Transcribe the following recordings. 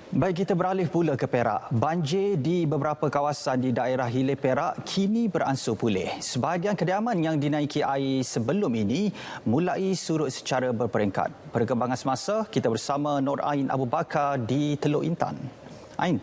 Baik, kita beralih pula ke Perak. Banjir di beberapa kawasan di daerah Hilir Perak kini beransur pulih. Sebahagian kediaman yang dinaiki air sebelum ini mulai surut secara berperingkat. Perkembangan semasa, kita bersama Nur Ain Abu Bakar di Teluk Intan. Ain.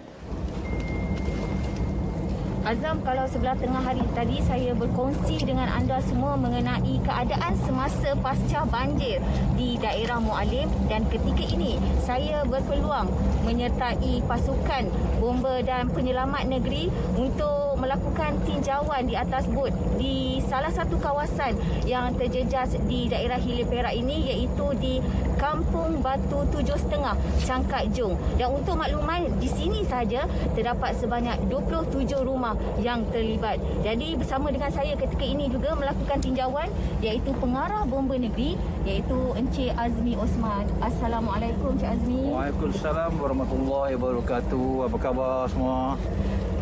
Azam, kalau sebelah tengah hari tadi saya berkongsi dengan anda semua mengenai keadaan semasa pasca banjir di daerah Mualim, dan ketika ini saya berpeluang menyertai pasukan bomba dan penyelamat negeri untuk melakukan tinjauan di atas bot di salah satu kawasan yang terjejas di daerah Hilir Perak ini, iaitu di Kampung Batu 7.5 Cangkat Jong. Dan untuk makluman, di sini saja terdapat sebanyak 27 rumah yang terlibat. Jadi bersama dengan saya ketika ini juga melakukan tinjauan iaitu pengarah bomba negeri, iaitu Encik Azmi Osman. Assalamualaikum Encik Azmi. Waalaikumsalam warahmatullahi wabarakatuh. Apa khabar semua?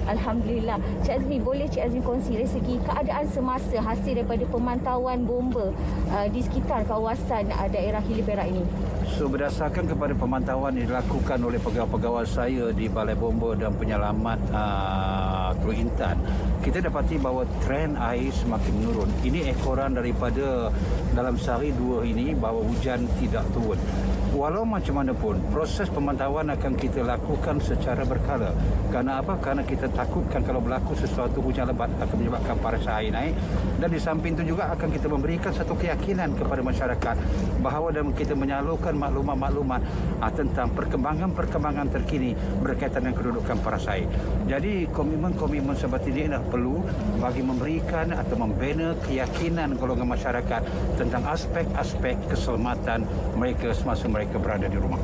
Alhamdulillah. Cik Azmi, boleh Cik Azmi kongsi dari segi keadaan semasa hasil daripada pemantauan bomba di sekitar kawasan daerah Hilir Perak ini? So, berdasarkan kepada pemantauan yang dilakukan oleh pegawai-pegawai saya di Balai Bomba dan Penyelamat Teluk Intan, kita dapati bahawa trend air semakin menurun. Ini ekoran daripada dalam sehari dua ini bahawa hujan tidak turun. Walau macam mana pun, proses pemantauan akan kita lakukan secara berkala. Kerana apa? Kerana kita takutkan kalau berlaku sesuatu hujan lebat akan menyebabkan paras air naik. Dan di samping itu juga akan kita memberikan satu keyakinan kepada masyarakat bahawa dalam kita menyalurkan maklumat-maklumat tentang perkembangan-perkembangan terkini berkaitan dengan kedudukan paras air. Jadi komitmen-komitmen seperti ini adalah perlu bagi memberikan atau membina keyakinan golongan masyarakat tentang aspek-aspek keselamatan mereka semasa mereka berada di rumah.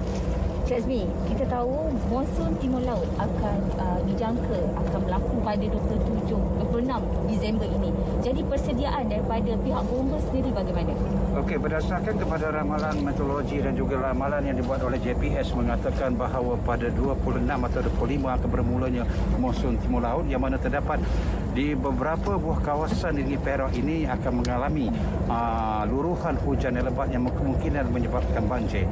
Cik Azmi, kita tahu monsun timur laut akan dijangka akan berlaku pada 26 Disember ini. Jadi persediaan daripada pihak bomba sendiri bagaimana? Okey, berdasarkan kepada ramalan meteorologi dan juga ramalan yang dibuat oleh JPS mengatakan bahawa pada 26 atau 25 akan bermulanya monsun timur laut, yang mana terdapat di beberapa buah kawasan di Perak ini akan mengalami luruhan hujan yang lebat yang kemungkinan menyebabkan banjir.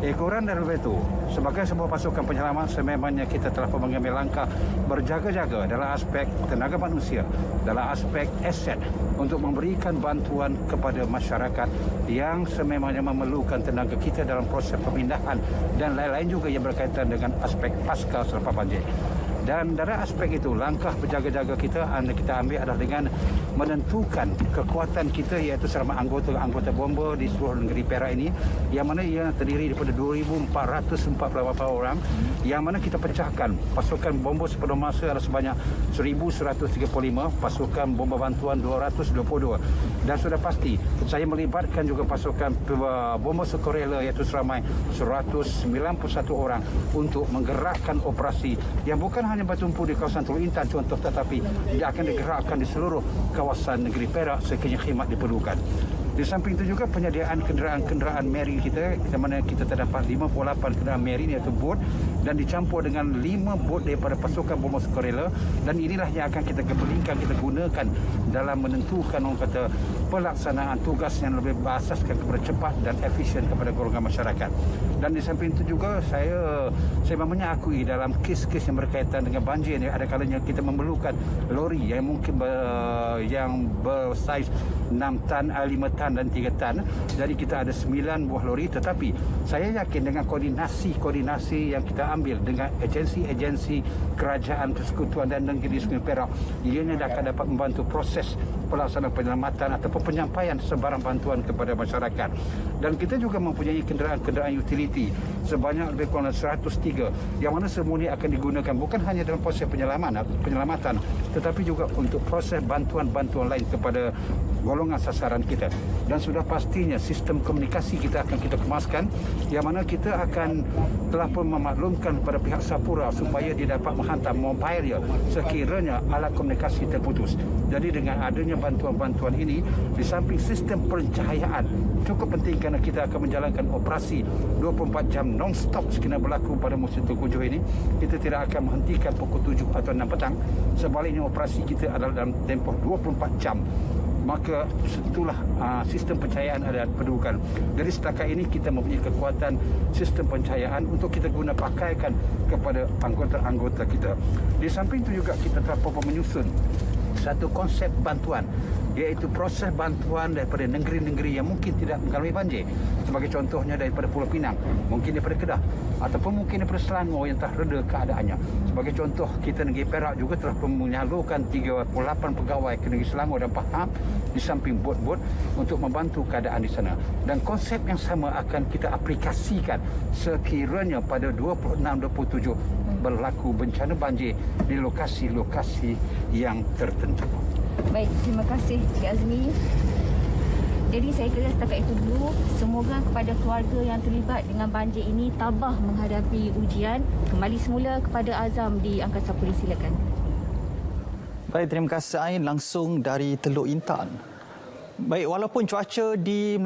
Ekoran daripada itu, sebagai sebuah pasukan penyelamat, sememangnya kita telah mengambil langkah berjaga-jaga dalam aspek tenaga manusia, dalam aspek aset untuk memberikan bantuan kepada masyarakat yang sememangnya memerlukan tenaga kita dalam proses pemindahan dan lain-lain juga yang berkaitan dengan aspek pasca selepas banjir. Dan dari aspek itu, langkah berjaga-jaga kita ambil adalah dengan menentukan kekuatan kita, iaitu selama anggota bomba di seluruh negeri Perak ini, yang mana ia terdiri daripada 2,448 orang, yang mana kita pecahkan pasukan bomba sebelum masa adalah sebanyak 1,135, pasukan bomba bantuan 222, dan sudah pasti saya melibatkan juga pasukan bomba sukarela iaitu seramai 191 orang untuk menggerakkan operasi yang bukan hanya bertumpu di kawasan Teluk Intan contoh, tetapi dia akan digerakkan di seluruh kawasan negeri Perak sekiranya khidmat diperlukan. Di samping itu juga penyediaan kenderaan-kenderaan marine kita, di mana kita terdapat 58 kenderaan marine iaitu bot, dan dicampur dengan 5 bot daripada pasukan bomba sukarela, dan inilah yang akan kita kebelingkan, kita gunakan dalam menentukan orang kata pelaksanaan tugas yang lebih berasaskan kepada cepat dan efisien kepada golongan masyarakat. Dan di samping itu juga saya memangnya akui dalam kes-kes yang berkaitan dengan banjir ini, ada kalanya kita memerlukan lori yang mungkin yang bersaiz 6 tan, 5 tan dan 3 tan. Jadi kita ada 9 buah lori, tetapi saya yakin dengan koordinasi yang kita ambil dengan agensi-agensi kerajaan, persekutuan dan negeri Sungai Perak, ianya akan dapat membantu proses pelaksanaan penyelamatan ataupun penyampaian sebarang bantuan kepada masyarakat. Dan kita juga mempunyai kenderaan-kenderaan utility sebanyak lebih kurang 103, yang mana semua ini akan digunakan bukan hanya dalam proses penyelamatan, tetapi juga untuk proses bantuan-bantuan lain kepada golongan sasaran kita. Dan sudah pastinya sistem komunikasi kita akan kita kemaskan, yang mana kita akan telah pun memaklumkan kepada pihak Sapura supaya dia dapat menghantar mobile dia sekiranya alat komunikasi terputus. Jadi dengan adanya bantuan-bantuan ini, di samping sistem pencahayaan cukup penting kerana kita akan menjalankan operasi 24 jam non-stop sekiranya berlaku pada musim Tengkujuh ini. Kita tidak akan menghentikan pukul 7 atau 6 petang. Sebaliknya operasi kita adalah dalam tempoh 24 jam. maka itulah sistem pencahayaan ada perlukan. Jadi setakat ini kita mempunyai kekuatan sistem pencahayaan untuk kita guna pakaikan kepada anggota-anggota kita. Di samping itu juga kita telah menyusun satu konsep bantuan, iaitu proses bantuan daripada negeri-negeri yang mungkin tidak mengalami banjir. Sebagai contohnya daripada Pulau Pinang, mungkin daripada Kedah, ataupun mungkin daripada Selangor yang telah reda keadaannya. Sebagai contoh, kita negeri Perak juga telah menyalurkan 38 pegawai ke negeri Selangor dan Pahang di samping bot-bot untuk membantu keadaan di sana. Dan konsep yang sama akan kita aplikasikan sekiranya pada 26-27 berlaku bencana banjir di lokasi-lokasi yang tertentu. Baik, terima kasih Cik Azmi. Jadi saya kira setakat itu dulu. Semoga kepada keluarga yang terlibat dengan banjir ini tabah menghadapi ujian. Kembali semula kepada Azam di Angkasa Puri, silakan. Baik, terima kasih Ain langsung dari Teluk Intan. Baik, walaupun cuaca di